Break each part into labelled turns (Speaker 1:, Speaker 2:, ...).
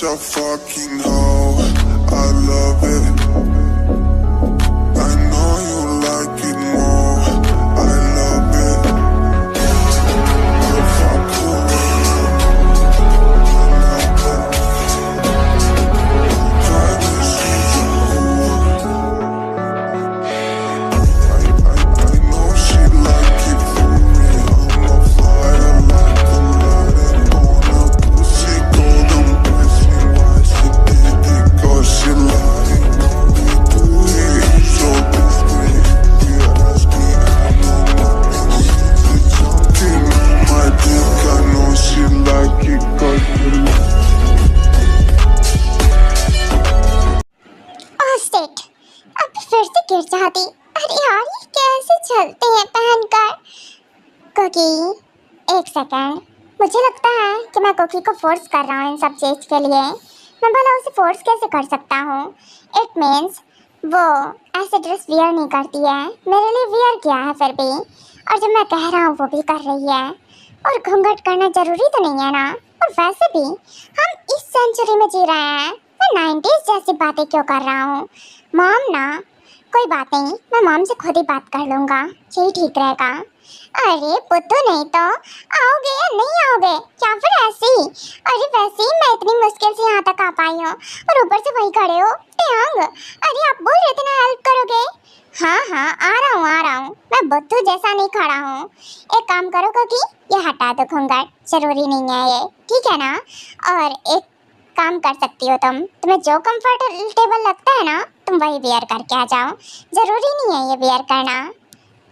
Speaker 1: a fucking hoe. I love it. I know you like it more. I love it. If I could, try to see you. I know she like it for me. I'm a fire like a light on a pussy golden pussy. Why she did it? 'Cause she lying on me. Do it so discreet. Yeah, ask me. I know my baby jumping on my dick. I know she like it 'cause she like
Speaker 2: Oersted अब फिर से गिर जाती। अरे यार ये कैसे चलते हैं पहनकर। कुकी एक सेकंड, मुझे लगता है कि मैं कुकी को फोर्स कर रहा हूँ इन सब चीज़ के लिए। मैं भला उसे फोर्स कैसे कर सकता हूँ? इट मीन्स वो ऐसे ड्रेस वियर नहीं करती है, मेरे लिए वियर किया है फिर भी, और जब मैं कह रहा हूँ वो भी कर रही है। और घूंघट करना जरूरी तो नहीं है ना। और वैसे भी हम इस सेंचुरी में जी रहे हैं, मैं 90s जैसी बातें क्यों कर रहा हूँ? मॉम ना, कोई बात नहीं, मैं मॉम से खुद ही बात कर लूँगा, यही ठीक रहेगा। अरे पुत्तू नहीं तो आओगे या नहीं आओगे, या फिर ऐसे ही? अरे वैसे ही मैं इतनी मुश्किल से यहाँ तक आ पाई हूँ और ऊपर से वहीं खड़े हो टेंग। अरे आप बोल रहे थे ना हेल्प करोगे। हाँ हाँ आ रहा हूँ, मैं बुद्धू जैसा नहीं खड़ा हूँ। एक काम करो क्योंकि ये हटा दो घूंघट, जरूरी नहीं है ये, ठीक है ना? और एक काम कर सकती हो तुम्हें जो कंफर्टेबल लगता है ना तुम वही वेयर करके आ जाओ, जरूरी नहीं है ये वेयर करना।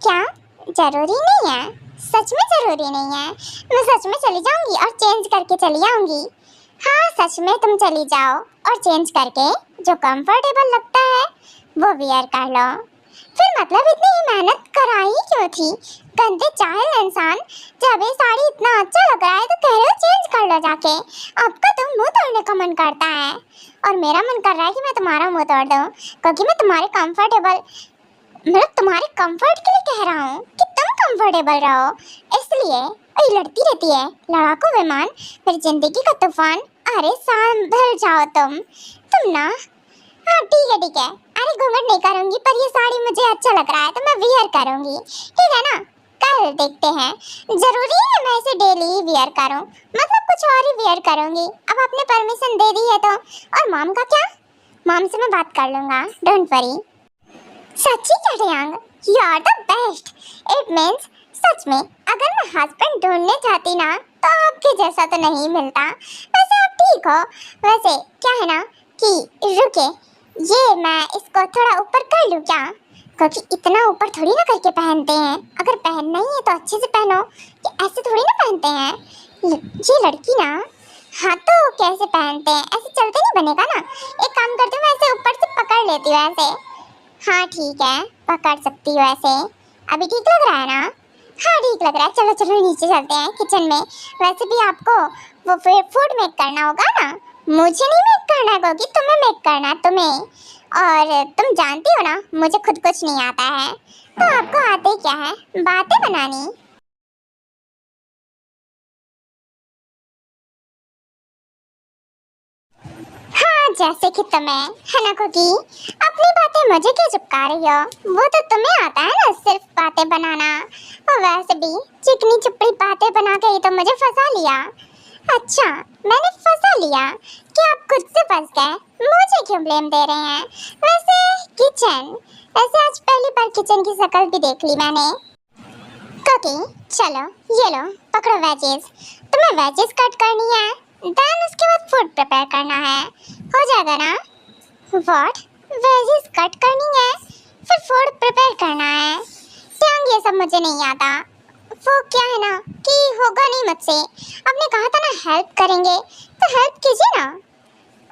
Speaker 2: क्या जरूरी नहीं है? सच में जरूरी नहीं है? मैं सच में चली जाऊंगी और चेंज करके चली आऊंगी। हाँ सच में तुम चली जाओ और चेंज करके जो कंफर्टेबल लगता है वो वेयर कर लो। फिर मतलब इतनी ही मेहनत कराई क्यों थी? गंदे चाहल इंसान, जब ये साड़ी इतना अच्छा लग रहा है तो कह रहे हो चेंज कर लो जाके। आपका तो मुंह तोड़ने का मन करता है और मेरा मन कर रहा है कि मैं तुम्हारा मुंह तोड़ दूं, क्योंकि मैं तुम्हारे तुम्हारे कंफर्ट के लिए कह रहा हूँ कि तुम कंफर्टेबल रहो, इसलिए। अरे लड़ती रहती है, लड़ाकू विमान, मेरी जिंदगी का तूफान। अरे संभल जाओ तुम ना। हाँ ठीक है, अरे घूंघट नहीं करूंगी, पर ये साड़ी मुझे अच्छा लग रहा है तो मैं वियर करूंगी, ठीक है ना? कल देखते हैं, जरूरी है मैं इसे डेली ही वियर करूं, मतलब कुछ और ही वियर करूंगी। अब आपने परमिशन दे दी है तो। और मॉम का क्या? मॉम से मैं बात कर लूंगा, डोंट वरी। सच्ची क्या Taeyang, you are the best. It means सच में अगर मैं हस्बैंड ढूंढने जाती ना तो आपके जैसा तो नहीं मिलता। वैसे आप ठीक हो। वैसे क्या है ना कि रुके, ये मैं इसको थोड़ा ऊपर कर लूँ क्या? क्योंकि इतना ऊपर थोड़ी ना करके पहनते हैं, अगर पहनना ही है तो अच्छे से पहनो, कि ऐसे थोड़ी ना पहनते हैं। ये लड़की ना, हाँ तो कैसे पहनते हैं? ऐसे चलते नहीं बनेगा ना। एक काम करती हूँ, मैं ऐसे ऊपर से पकड़ लेती हूँ ऐसे। हाँ ठीक है, पकड़ सकती हूँ ऐसे। अभी ठीक लग रहा है ना? हाँ ठीक लग रहा है। चलो चलो नीचे चलते हैं किचन में। वैसे भी आपको वो फिर फूड मेक करना होगा ना, मुझे नहीं मेक करना है क्योंकि तुम्हें मेक करना है, तुम्हें। और तुम जानती हो ना मुझे खुद कुछ नहीं आता है, तो आपको आते क्या है? बातें बनानी। हाँ जैसे कि तुम्हें, है ना कुकी? अपनी बातें मुझे क्यों चिपका रही हो? वो तो तुम्हें आता है ना सिर्फ बातें बनाना। और वैसे भी चिकनी चुपड़ी बातें बना के ही तो मुझे फंसा लिया। अच्छा मैंने फंसा लिया कि आप खुद से फंस गए, मुझे क्यों ब्लेम दे रहे हैं? वैसे किचन, वैसे आज पहली बार किचन की शक्ल भी देख ली मैंने। कुकी चलो ये लो पकड़ो वेजेस। तुम्हें वेजेस कट करनी है, देन उसके बाद फूड प्रिपेयर करना है, हो जाएगा ना? व्हाट? वेजेस कट करनी है फिर फूड प्रिपेयर करना है? टेंग ये सब मुझे नहीं आता। वो क्या है ना कि होगा नहीं मुझसे। आपने कहा था ना हेल्प करेंगे, तो हेल्प कीजिए ना।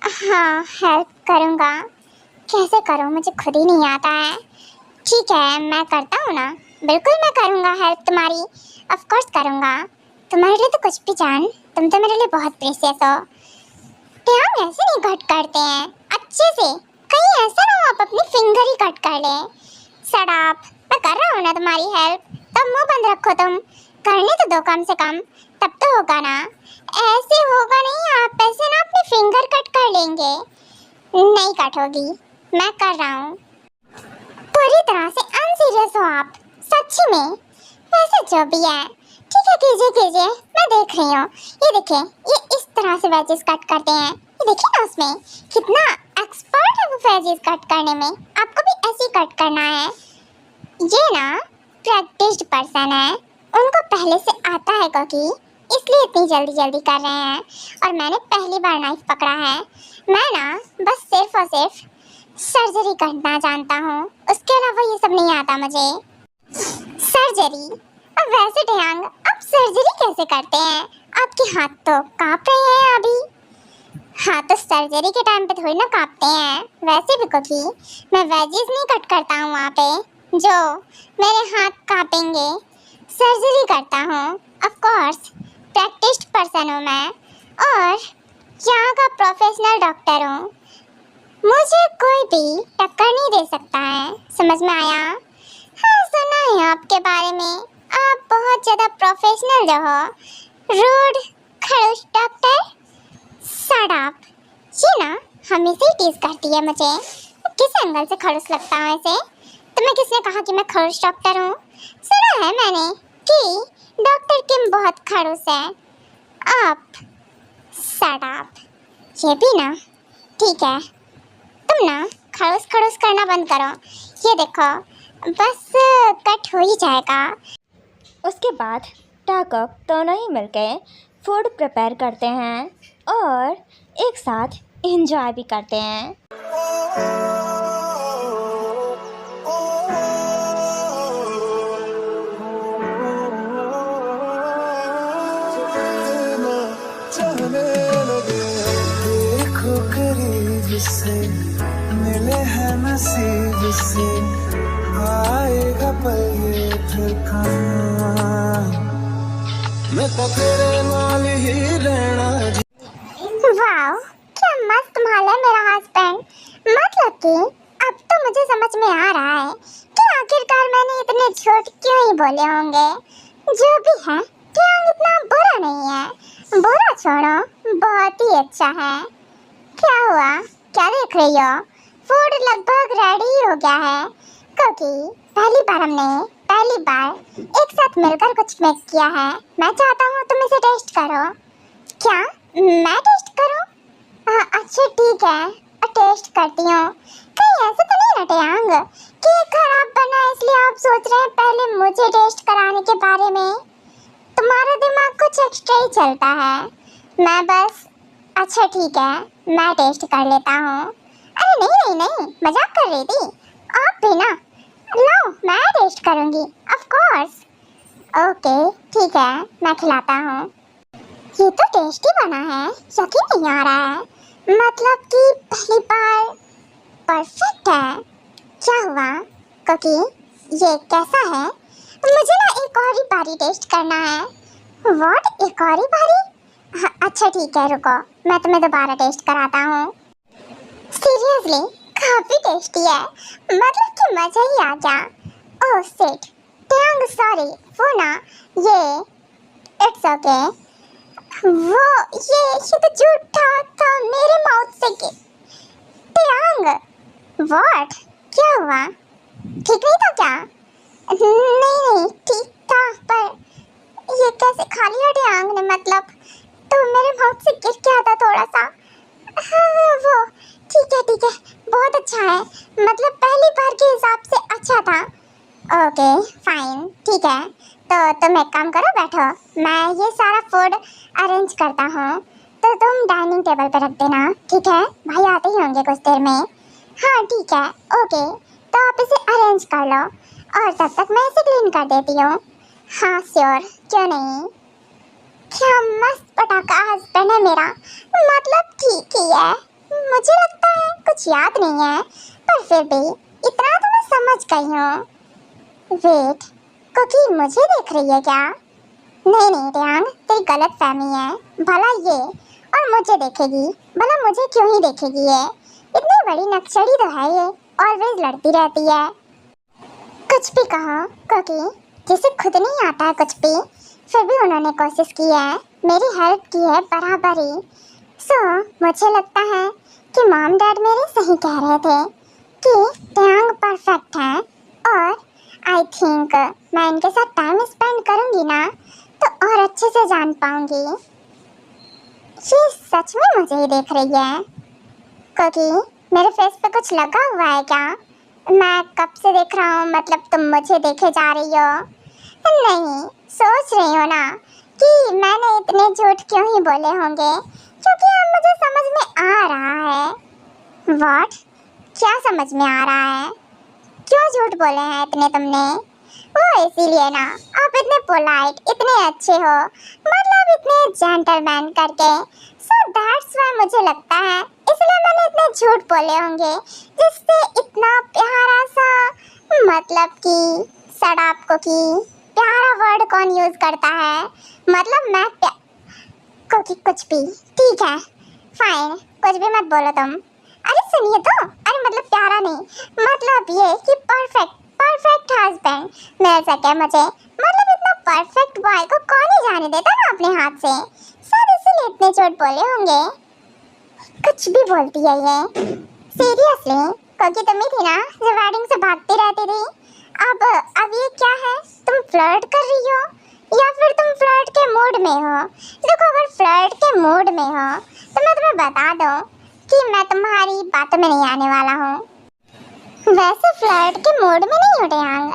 Speaker 2: हाँ हेल्प करूँगा, कैसे करूँ मुझे खुद ही नहीं आता है। ठीक है मैं करता हूँ ना, बिल्कुल मैं करूँगा हेल्प तुम्हारी, ऑफ कोर्स करूँगा। तुम्हारे लिए तो कुछ भी जान, तुम तो मेरे लिए बहुत प्रेशियस हो। ध्यान ऐसे नहीं कट करते हैं अच्छे से, कहीं ऐसा ना हो आप अपनी फिंगर ही कट कर ले। शट अप, मैं कर रहा हूँ ना तुम्हारी हेल्प, तब मुंह बंद रखो तुम। करने तो दो कम से कम, तब तो होगा ना, ऐसे होगा नहीं। आप ऐसे ना अपने फिंगर कट कर लेंगे। नहीं कट होगी, मैं कर रहा हूँ। पूरी तरह से अनसीरियस हो आप, सच्ची में। वैसे जो भी है, ठीक है, कीजिए कीजिए, मैं देख रही हूँ। ये देखिए, ये इस तरह से वेजेस कट करते हैं। ये देखिए ना, उसमें कितना एक्सपर्ट है वो वेजेस कट करने में। आपको भी ऐसे ही कट करना है। ये ना प्रैक्टिस्ड पर्सन है, उनको पहले से आता है क्योंकि, इसलिए इतनी जल्दी जल्दी कर रहे हैं। और मैंने पहली बार नाइफ पकड़ा है। मैं ना बस सिर्फ और सिर्फ सर्जरी करना जानता हूँ, उसके अलावा ये सब नहीं आता मुझे। सर्जरी? अब वैसे ढयांग, आप सर्जरी कैसे करते हैं? आपके हाथ तो कांप रहे हैं अभी। हाँ, तो सर्जरी के टाइम पे थोड़ी ना कांपते हैं। वैसे भी क्योंकि मैं वेजेस नहीं कट करता हूँ वहाँ पे जो मेरे हाथ कांपेंगे। सर्जरी करता हूँ, ऑफ कोर्स, प्रैक्टिस्ड पर्सन हूँ मैं, और यहाँ का प्रोफेशनल डॉक्टर हूँ। मुझे कोई भी टक्कर नहीं दे सकता है, समझ में आया? हाँ, सुना है आपके बारे में, आप बहुत ज़्यादा प्रोफेशनल जो हो। रूड खड़ूस डॉक्टर। Shut up. ये ना हमेशा ही टीज करती है मुझे। किस एंगल से खड़ूस लगता हूँ ऐसे? तुम्हें किसने कहा कि मैं खड़ूस डॉक्टर हूँ? सुना है मैंने कि डॉक्टर किम बहुत खड़ूस है। आप शट अप। ये भी ना, ठीक है, तुम ना खड़ूस खड़ूस करना बंद करो। ये देखो, बस कट हो ही जाएगा।
Speaker 3: उसके बाद टाकक दोनों ही मिलकर फूड प्रिपेयर करते हैं और एक साथ एंजॉय भी करते हैं।
Speaker 1: चलने लगे, देखो करीब से, मिले हैं नसीब से, आएगा पल ये फिर कहाँ, मैं तो तेरे नाल ही रहना।
Speaker 2: वाह, क्या मस्त माल है मेरा हस्बैंड। मतलब कि अब तो मुझे समझ में आ रहा है कि आखिरकार मैंने इतने झूठ क्यों ही बोले होंगे। जो भी है, ढयांग इतना बुरा नहीं है। बुरा छोड़ो, बहुत ही अच्छा है। क्या हुआ, क्या देख रही हो? फूड लगभग रेडी हो गया है, क्योंकि पहली बार एक साथ मिलकर कुछ मेक किया है। मैं चाहता हूँ तुम इसे टेस्ट करो। क्या मैं टेस्ट करूं? अच्छा ठीक है, टेस्ट करती हूँ। कहीं ऐसा तो नहीं ना ढयांग कि ये खराब बना है इसलिए आप सोच रहे हैं पहले मुझे टेस्ट कराने के बारे में? तुम्हारा दिमाग कुछ एक्स्ट्रा ही चलता है। मैं बस, अच्छा ठीक है, मैं टेस्ट कर लेता हूँ। अरे नहीं नहीं नहीं, मजाक कर रही थी। आप भी ना, लो मैं टेस्ट करूँगी, ऑफ कोर्स। ओके ठीक है, मैं खिलाता हूँ। ये तो टेस्टी बना है, यकीन नहीं आ रहा है। मतलब कि पहली बार परफेक्ट है। क्या हुआ क्योंकि ये कैसा है? मुझे ना एक और ही बारी टेस्ट करना है। व्हाट, एक और ही बारी? हाँ, अच्छा ठीक है, रुको, मैं तुम्हें दोबारा टेस्ट कराता हूँ। सीरियसली काफी टेस्टी है, मतलब कि मजा ही आ गया। ओह शिट, ढयांग सॉरी, वो ना, ये इट्स ओके। वो ये तो झूठा था मेरे माउथ से कि ढयांग। व्हाट, क्या हुआ? ठीक नहीं था क्या? नहीं ठीक था, पर ये कैसे खा लिया ढयांग ने? मतलब तो मेरे माउथ से गिर गया था थोड़ा सा। हाँ, वो ठीक है, बहुत अच्छा है, मतलब पहली बार के हिसाब से अच्छा था। ओके फाइन, ठीक है, तो तुम एक काम करो, बैठो, मैं ये सारा फूड अरेंज करता हूँ, तो तुम डाइनिंग टेबल पे रख देना, ठीक है? भाई आते ही होंगे कुछ देर में। हाँ ठीक है, ओके, तो आप इसे अरेंज कर लो और तब तक मैं इसे क्लीन कर देती हूँ। हाँ श्योर, क्यों नहीं। क्या मस्त पटाखा हस्बैंड है मेरा, मतलब ठीक ही है। मुझे लगता है कुछ याद नहीं है, पर फिर भी इतना तो मैं समझ गई हूँ। वेट, कुकी मुझे देख रही है क्या? नहीं ढयांग, तेरी गलत फहमी है। भला ये और मुझे देखेगी, भला मुझे क्यों ही देखेगी? ये इतनी बड़ी नक्सड़ी तो है, ये ऑलवेज लड़ती रहती है। कुछ भी कहो कुकी, जिसे खुद नहीं आता है कुछ भी, फिर भी उन्होंने कोशिश की है, मेरी हेल्प की है बराबरी। सो मुझे लगता है कि मॉम डैड मेरे सही कह रहे थे कि टैंग परफेक्ट है, और आई थिंक मैं इनके साथ टाइम स्पेंड करूंगी ना तो और अच्छे से जान पाऊंगी। ये सच में मुझे ही देख रही है, क्योंकि मेरे फेस पे कुछ लगा हुआ है क्या? मैं कब से देख रहा हूँ, मतलब तुम मुझे देखे जा रही हो? नहीं, सोच रही हो ना कि मैंने इतने झूठ क्यों ही बोले होंगे, क्योंकि अब मुझे समझ में आ रहा है। व्हाट? क्या समझ में आ रहा है? क्यों झूठ बोले हैं इतने तुमने? वो इसीलिए ना, आप इतने पोलाइट, इतने अच्छे हो, मतलब इतने जेंटलमैन करके। सो दैट्स व्हाई मुझे लगता है, इसलिए मैंने इतने झूठ बोले होंगे, जिससे इतना प्यारा सा, मतलब कि सड़ाप को की प्यारा वर्ड कौन यूज करता है? मतलब मैं क्योंकि कुछ भी ठीक है, फाइन, कुछ भी मत बोलो तुम। अरे सुनिए तो, अरे मतलब प्यारा नहीं, मतलब ये कि परफेक्ट हस्बैंड मिल सके मुझे। मतलब इतना परफेक्ट बॉय को कौन ही जाने देता ना अपने हाथ से। शायद इसीलिए इतने झूठ बोले होंगे। कुछ भी बोलती है ये, सीरियसली, क्योंकि तुम ही थी ना जो वेडिंग से भागती रहती थी। अब ये क्या है? तुम फ्लर्ट कर रही हो या फिर तुम फ्लर्ट के मूड में हो? देखो, अगर फ्लर्ट के मूड में हो तो मैं तुम्हें बता दूं कि मैं तुम्हारी बातों में नहीं आने वाला हूँ। वैसे फ्लर्ट के मूड में नहीं उठे आंग,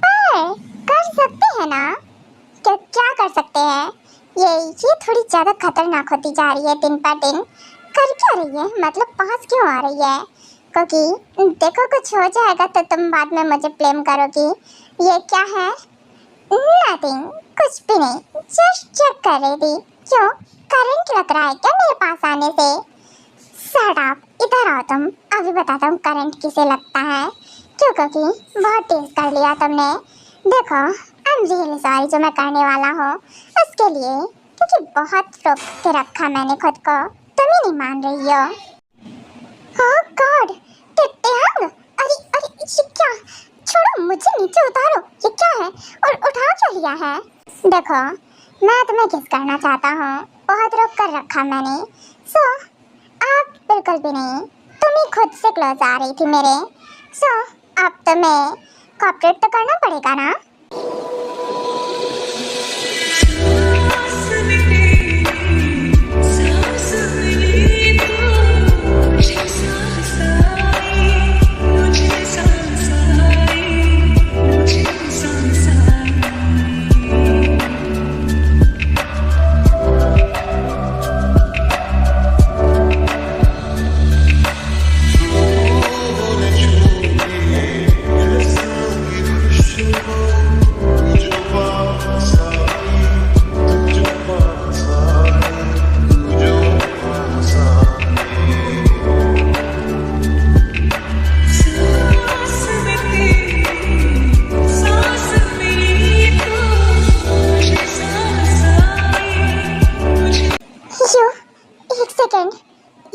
Speaker 2: पर कर सकते हैं ना? क्या कर सकते हैं? ये थोड़ी ज्यादा खतरनाक होती जा रही है दिन पर दिन। कर क्या रही है, मतलब पास क्यों आ रही है? क्योंकि देखो, कुछ हो जाएगा तो तुम बाद में मुझे ब्लेम करोगी। ये क्या है? नथिंग, कुछ भी नहीं, जस्ट चेक कर रही थी। क्यों, करंट लग रहा है क्या मेरे पास आने से? शट अप, इधर आओ तुम, अभी बताता हूँ करंट किसे लगता है। क्यों? क्योंकि बहुत तेज कर लिया तुमने। देखो, आई एम रियली सॉरी जो मैं करने वाला हूँ उसके लिए, क्योंकि बहुत रोक के रखा मैंने खुद को, तुम ही नहीं मान रही हो। ओह गॉड, टिट्टियांग, अरे अरे ये क्या? छोड़ो, मुझे नीचे उतारो। ये क्या है और उठा क्या लिया है? देखो, मैं तुम्हें किस करना चाहता हूँ, बहुत रोक कर रखा मैंने। सो आप बिल्कुल भी नहीं, तुम ही खुद से क्लोज आ रही थी मेरे। सो अब तुम्हें कॉपरेट तो करना पड़ेगा ना?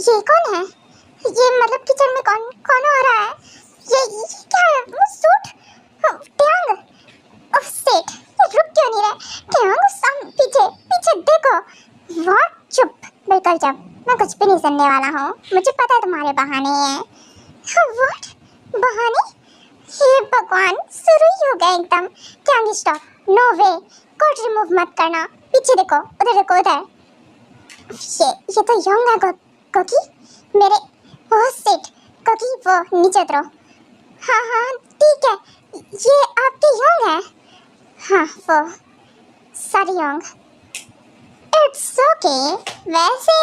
Speaker 2: ये कौन है? ये मतलब किचन में कौन कौन आ रहा है? ये क्या है? वो सूट, ट्यांग, ओह शिट, ये रुक क्यों नहीं रहा? ट्यांग, पीछे पीछे देखो। व्हाट? चुप, बिल्कुल चुप, मैं कुछ भी नहीं सुनने वाला हूँ। मुझे पता है तुम्हारे बहाने हैं। व्हाट बहाने? हे भगवान, शुरू ही हो गया एकदम। ट्यांग स्टॉप, नो वे, कोट रिमूव मत करना। पीछे देखो, उधर देखो, उधर। ये तो यंग है कोकी, मेरे, ओह शिट, कोकी वो नीचे उतरो। हाँ ठीक है, ये आपके यंग है? हाँ वो, सॉरी यंग, इट्स ओके। वैसे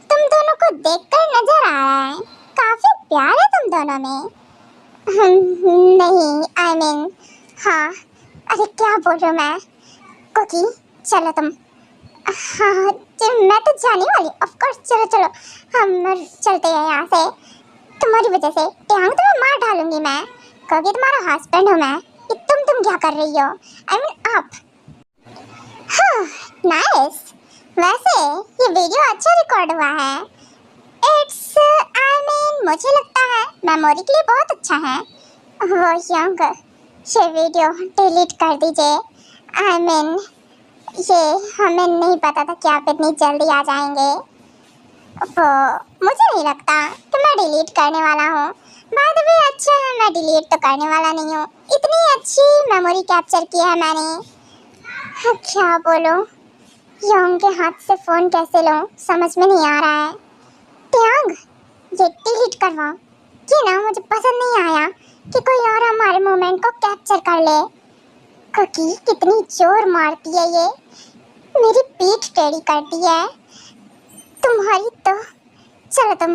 Speaker 2: तुम दोनों को देखकर नजर आ रहा है काफी प्यार है तुम दोनों में। नहीं, आई मीन, हाँ, अरे क्या बोल रहा हूँ मैं? कोकी चलो तुम, हाँ मैं तो जाने वाली, ऑफ कोर्स, चलो चलो हम चलते हैं यहाँ से। तुम्हारी वजह से ट्यांग तुम्हें मार डालूंगी मैं, क्योंकि तुम्हारा हस्बैंड हूँ मैं। तुम क्या कर रही हो? आई मीन आप। हाँ नाइस, वैसे ये वीडियो अच्छा रिकॉर्ड हुआ है। इट्स, आई मीन, मुझे लगता है मेमोरी के लिए बहुत अच्छा है। वो यंग, ये वीडियो डिलीट कर दीजिए। आई मीन ये हमें नहीं पता था कि आप इतनी जल्दी आ जाएंगे। वो मुझे नहीं लगता कि मैं डिलीट करने वाला हूँ। बाय द वे अच्छा है, मैं डिलीट तो करने वाला नहीं हूँ। इतनी अच्छी मेमोरी कैप्चर की है मैंने। हाँ, क्या बोलूँ, योंग के हाथ से फ़ोन कैसे लूँ समझ में नहीं आ रहा है। त्यांग, ये डिलीट करवा। ये ना मुझे पसंद नहीं आया कि कोई और हमारे मोमेंट को कैप्चर कर ले। कुकी कितनी जोर मारती है ये, मेरी पीठ टेढ़ी करती है। तुम्हारी तो चलो तुम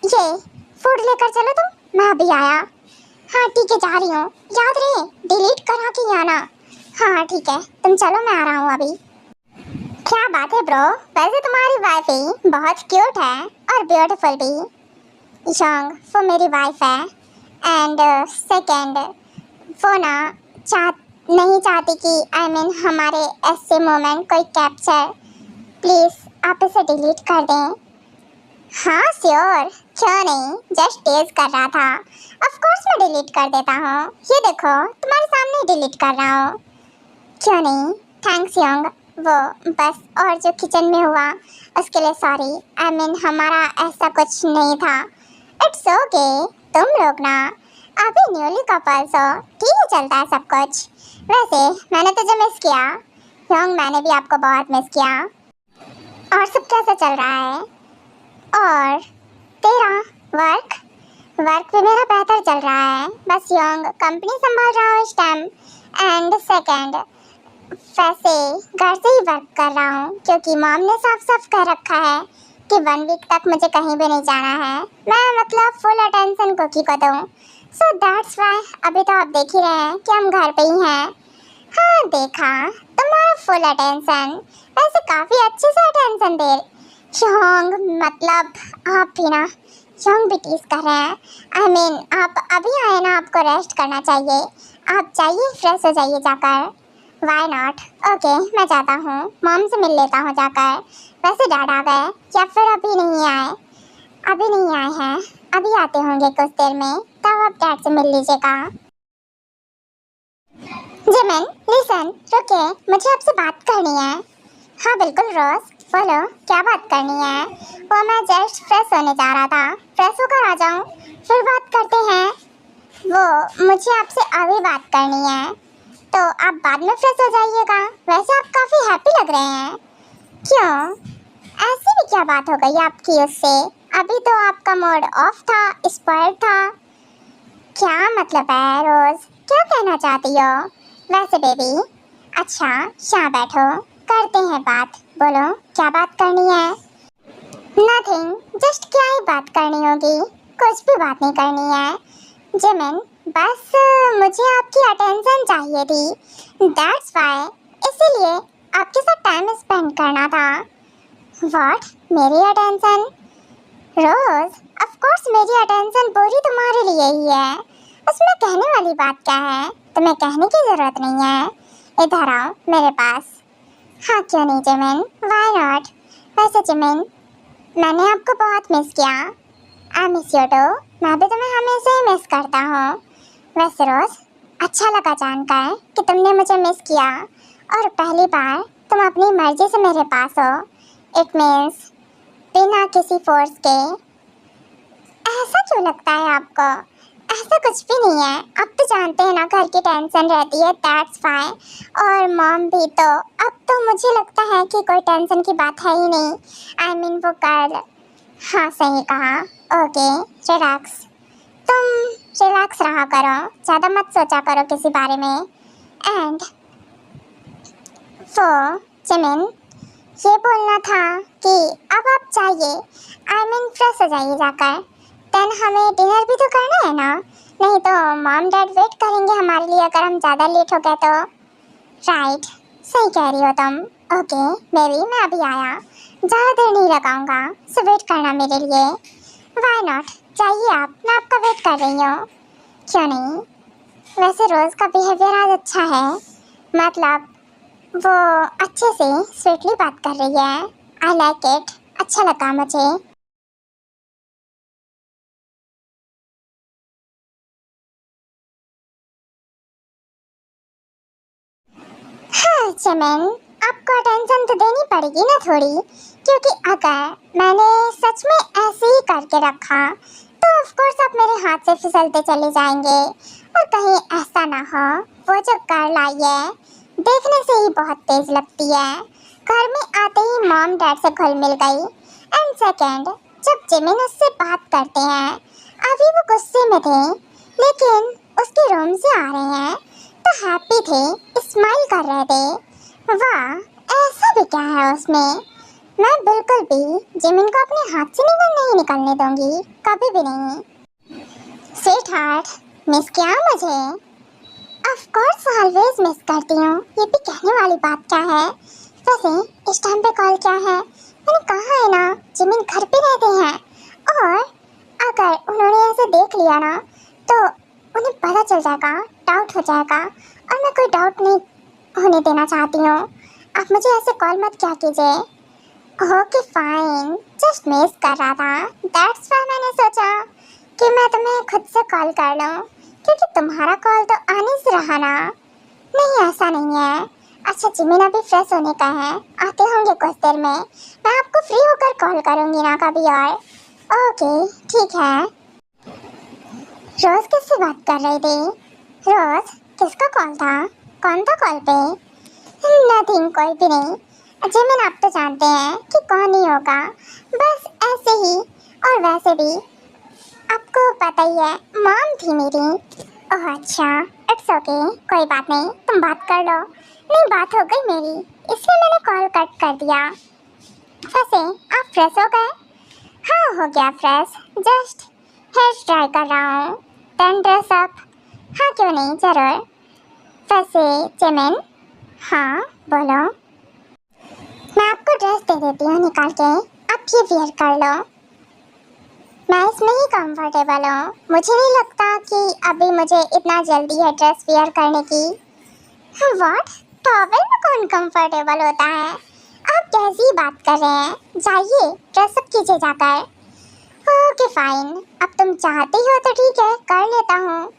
Speaker 2: ये फूड लेकर चलो तुम, मैं अभी आया। हाँ ठीक है, जा रही हूँ, याद रहे डिलीट करा के ही आना। हाँ ठीक है, तुम चलो मैं आ रहा हूँ अभी। क्या बात है ब्रो, वैसे तुम्हारी वाइफ ही बहुत क्यूट है और ब्यूटीफुल भी। योंग वो मेरी वाइफ है एंड सेकंड वो ना नहीं चाहती कि हमारे ऐसे मोमेंट कोई कैप्चर। प्लीज़ आप इसे डिलीट कर दें। हाँ श्योर, क्यों नहीं, जस्ट टेज कर रहा था। ऑफ कोर्स मैं डिलीट कर देता हूँ, ये देखो तुम्हारे सामने ही डिलीट कर रहा हूँ। क्यों नहीं, थैंक्स योंग। वो बस और जो किचन में हुआ उसके लिए सॉरी। हमारा ऐसा कुछ नहीं था। इट्स ओके, तुम लोग ना अभी न्यूली कपल्स हो, ठीक है चलता है सब कुछ। वैसे मैंने तुझे मिस किया योंग, मैंने भी आपको बहुत मिस किया। और सब कैसा चल रहा है? और तेरा वर्क भी मेरा बेहतर चल रहा है। बस योंग कंपनी संभाल रहा हूँ इस टाइम एंड सेकंड वैसे घर से ही वर्क कर रहा हूँ क्योंकि मॉम ने साफ साफ कह रखा है कि 1 वीक तक मुझे कहीं भी नहीं जाना है। मैं मतलब फुल अटेंशन कुकी को दूँ। सो दैट्स वाई अभी तो आप देख ही रहे हैं कि हम घर पे ही हैं। हाँ देखा, तुम्हारा फुल अटेंशन, वैसे काफ़ी अच्छे से अटेंशन दे योंग, मतलब आप भी ना योंग भी टीज कर रहे हैं। आप अभी आए ना, आपको रेस्ट करना चाहिए। आप जाइए फ्रेश हो जाइए जाकर। वाई नॉट, ओके मैं जाता हूँ, मॉम से मिल लेता हूँ जाकर। वैसे डैड आ गए या फिर अभी नहीं आए? अभी नहीं आए हैं, अभी आते होंगे कुछ देर में, तब आप डैड से मिल लीजिएगा। जिमिन लिसन, रुकिए, मुझे आपसे बात करनी है। हाँ बिल्कुल रोज, बोलो क्या बात करनी है? वो मैं जस्ट फ्रेश होने जा रहा था, फ्रेश होकर आ जाऊँ फिर बात करते हैं। वो मुझे आपसे अभी बात करनी है, तो आप बाद में फ्रेश हो जाइएगा। वैसे आप काफ़ी हैप्पी लग रहे हैं। क्यों, ऐसी भी क्या बात हो गई आपकी उससे? अभी तो आपका मूड ऑफ था, स्पॉइल्ड था। क्या मतलब है रोज, क्या कहना चाहती हो? वैसे बेबी अच्छा यहाँ बैठो, करते हैं बात। बोलो क्या बात करनी है? नथिंग, जस्ट क्या ही बात करनी होगी, कुछ भी बात नहीं करनी है। जिमिन बस मुझे आपकी अटेंशन चाहिए थी, दैट्स वाई, इसीलिए आपके साथ टाइम स्पेंड करना था। व्हाट, मेरी अटेंशन? रोज ऑफ कोर्स मेरी अटेंशन पूरी तुम्हारे लिए ही है, उसमें कहने वाली बात क्या है? तुम्हें कहने की ज़रूरत नहीं है, इधर आओ मेरे पास। हाँ क्यों नहीं जिमिन, व्हाई नॉट। वैसे जिमिन मैंने आपको बहुत मिस किया। आई मिस यू टू, मैं भी तुम्हें हमेशा ही मिस करता हूँ। वैसे रोज अच्छा लगा जानकर कि तुमने मुझे मिस किया और पहली बार तुम अपनी मर्जी से मेरे पास हो। इट मीन्स बिना किसी फोर्स के। ऐसा क्यों लगता है आपको? ऐसा कुछ भी नहीं है, अब तो जानते हैं ना घर की टेंशन रहती है, दैट्स फाइन। और मॉम भी तो, अब तो मुझे लगता है कि कोई टेंशन की बात है ही नहीं। वो कल, हाँ सही कहा, ओके रिलैक्स। तुम रिलैक्स रहा करो, ज़्यादा मत सोचा करो किसी बारे में। एंड वो जिमिन ये बोलना था कि अब आप जाइए, फ्रेश हो जाइए जाकर। देन हमें डिनर भी तो करना है ना, नहीं तो मॉम डैड वेट करेंगे हमारे लिए अगर हम ज़्यादा लेट हो गए तो। राइट, सही कह रही हो तुम। ओके बेबी मैं अभी आया, ज़्यादा देर नहीं लगाऊंगा, सो वेट करना मेरे लिए। वाई नॉट, जाइए आप, मैं आपका वेट कर रही हूँ। क्यों नहीं, वैसे रोज़ का बिहेवियर आज अच्छा है, मतलब वो अच्छे से स्वीटली बात कर रही है। आई लाइक इट, अच्छा लगा मुझे। हाँ जिमिन, आपको अटेंशन तो देनी पड़ेगी ना थोड़ी, क्योंकि अगर मैंने सच में ऐसे ही करके रखा तो ऑफ कोर्स आप मेरे हाथ से फिसलते चले जाएंगे। और कहीं ऐसा ना हो वो जो गर्ल आई है देखने से ही बहुत तेज लगती है, घर में आते ही मॉम डैड से घुल मिल गई। एंड सेकंड, जब जिमिन उससे बात करते हैं, अभी वो गुस्से में थे लेकिन उसके रूम से आ रहे हैं तो हैप्पी थे, स्माइल कर रहे थे। वाह, ऐसा भी क्या है उसमें। मैं बिल्कुल भी जिमिन को अपने हाथ से नहीं निकलने दूंगी, कभी भी नहीं। स्वीट हार्ट, मिस किया मुझे? ऑफ कोर्स ऑलवेज मिस करती हूँ, ये भी कहने वाली बात क्या है। वैसे इस टाइम पे कॉल क्या है? मैंने कहा है ना जिमिन घर पे रहते हैं, और अगर उन्होंने ऐसे देख लिया ना तो उन्हें पता चल जाएगा, डाउट हो जाएगा, और मैं कोई डाउट नहीं होने देना चाहती हूँ। आप मुझे ऐसे कॉल मत क्या कीजिए। ओके फाइन, जस्ट मिस कर रहा था, दैट्स व्हाई मैंने सोचा कि मैं तुम्हें खुद से कॉल कर लूँ, क्योंकि तुम्हारा कॉल तो आने से रहा ना। नहीं, ऐसा नहीं है। अच्छा जिमिन अभी फ्रेश होने का है, आते होंगे कुछ देर में, मैं आपको फ्री होकर कॉल करूँगी ना कभी और। ओके ठीक है। रोज किससे बात कर रही थी? रोज, किसका कॉल था? कौन था कॉल पे? नथिंग, कोई भी नहीं। जिमिन आप तो जानते हैं कि कौन ही होगा, बस ऐसे ही। और वैसे भी आपको पता ही है मॉम थी मेरी। ओह अच्छा, इट्स ओके, कोई बात नहीं, तुम बात कर लो। नहीं, बात हो गई मेरी, इसलिए मैंने कॉल कट कर दिया। वैसे आप फ्रेश हो गए? हाँ हो गया फ्रेश, जस्ट हेयर ड्राई कर रहा हूँ, देन ड्रेस अप। हाँ क्यों नहीं, ज़रूर। वैसे जिमिन, हाँ बोलो। मैं आपको ड्रेस दे देती हूँ निकाल के, आप ये वियर कर लो। मैं इसमें ही कंफर्टेबल हूँ, मुझे नहीं लगता कि अभी मुझे इतना जल्दी है ड्रेस वियर करने की। व्हाट, टॉवेल में कौन कंफर्टेबल होता है? आप कैसी बात कर रहे हैं? जाइए ड्रेस अप कीजिए जाकर। ओके फाइन, अब तुम चाहती हो तो ठीक है, कर लेता हूँ।